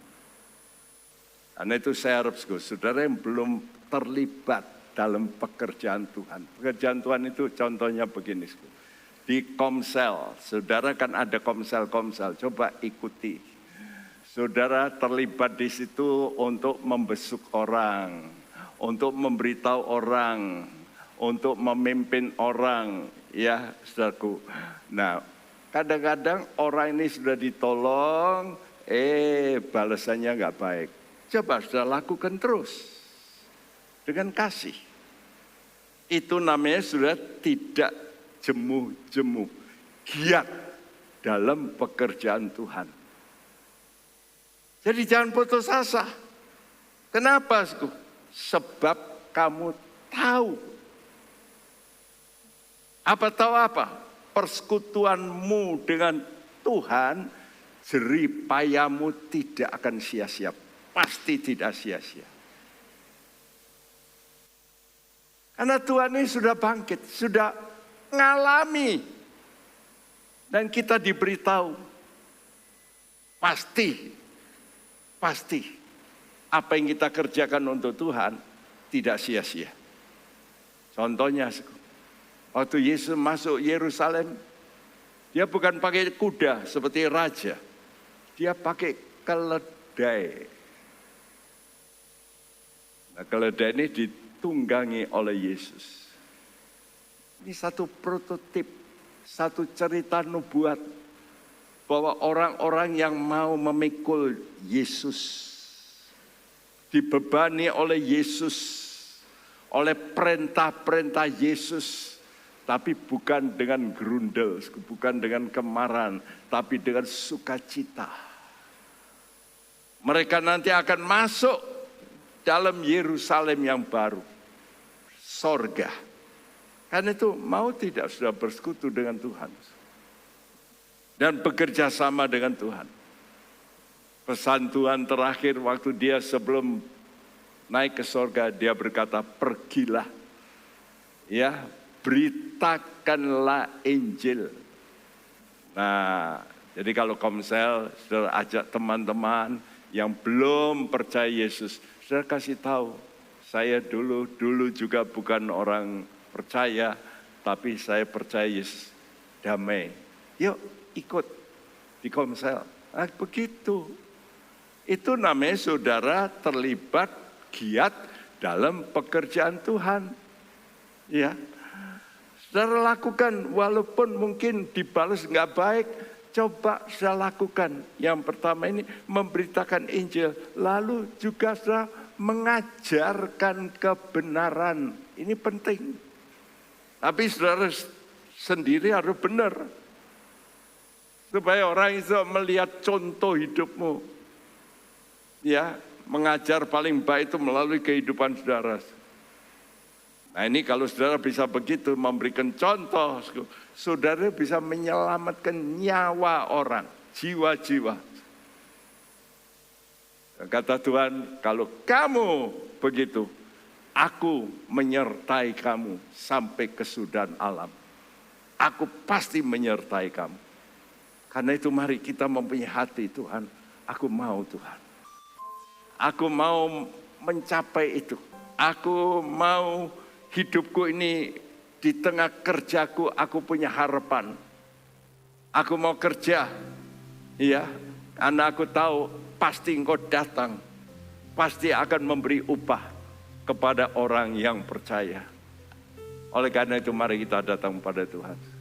Karena itu saya harap saudara yang belum terlibat dalam pekerjaan Tuhan. Pekerjaan Tuhan itu contohnya begini. Di Komsel, saudara kan ada komsel-komsel, coba ikuti. Saudara terlibat di situ untuk membesuk orang, untuk memberitahu orang, untuk memimpin orang, ya saudaraku. Nah, kadang-kadang orang ini sudah ditolong, balasannya nggak baik. Coba sudah lakukan terus dengan kasih. Itu namanya sudah tidak jemu-jemu, giat dalam pekerjaan Tuhan. Jadi jangan putus asa. Kenapa? Sebab kamu tahu. Tahu apa? Persekutuanmu dengan Tuhan, jerih payahmu tidak akan sia-sia. Pasti tidak sia-sia. Karena Tuhan ini sudah bangkit, sudah ngalami. Dan kita diberitahu, pasti apa yang kita kerjakan untuk Tuhan tidak sia-sia. Contohnya, waktu Yesus masuk Yerusalem, dia bukan pakai kuda seperti raja. Dia pakai keledai. Nah, keledai ini ditunggangi oleh Yesus. Ini satu prototip, satu cerita nubuat bahwa orang-orang yang mau memikul Yesus, dibebani oleh Yesus, oleh perintah-perintah Yesus, tapi bukan dengan gerundel, bukan dengan kemarahan, tapi dengan sukacita. Mereka nanti akan masuk dalam Yerusalem yang baru, sorga. Karena itu mau tidak sudah bersekutu dengan Tuhan dan bekerja sama dengan Tuhan. Pesan Tuhan terakhir waktu dia sebelum naik ke sorga, dia berkata, pergilah, ya, beritakanlah Injil. Nah, jadi kalau Komsel saudara ajak teman-teman yang belum percaya Yesus, saudara kasih tahu, saya dulu juga bukan orang percaya, tapi saya percaya Yesus, damai. Yuk ikut di Komsel. Nah, begitu. Itu namanya saudara terlibat giat dalam pekerjaan Tuhan. Ya, saudara lakukan walaupun mungkin dibalas nggak baik, coba saudara lakukan. Yang pertama ini memberitakan Injil, lalu juga saudara mengajarkan kebenaran. Ini penting. Tapi saudara sendiri harus benar. Supaya orang itu melihat contoh hidupmu. Ya, mengajar paling baik itu melalui kehidupan saudara. Nah ini kalau saudara bisa begitu memberikan contoh, saudara bisa menyelamatkan nyawa orang, jiwa-jiwa. Kata Tuhan, kalau kamu begitu, aku menyertai kamu sampai kesudahan alam. Aku pasti menyertai kamu. Karena itu mari kita mempunyai hati Tuhan. Aku mau Tuhan. Aku mau mencapai itu. Aku mau hidupku ini di tengah kerjaku aku punya harapan. Aku mau kerja. Ya, karena aku tahu pasti engkau datang. Pasti akan memberi upah kepada orang yang percaya. Oleh karena itu mari kita datang pada Tuhan.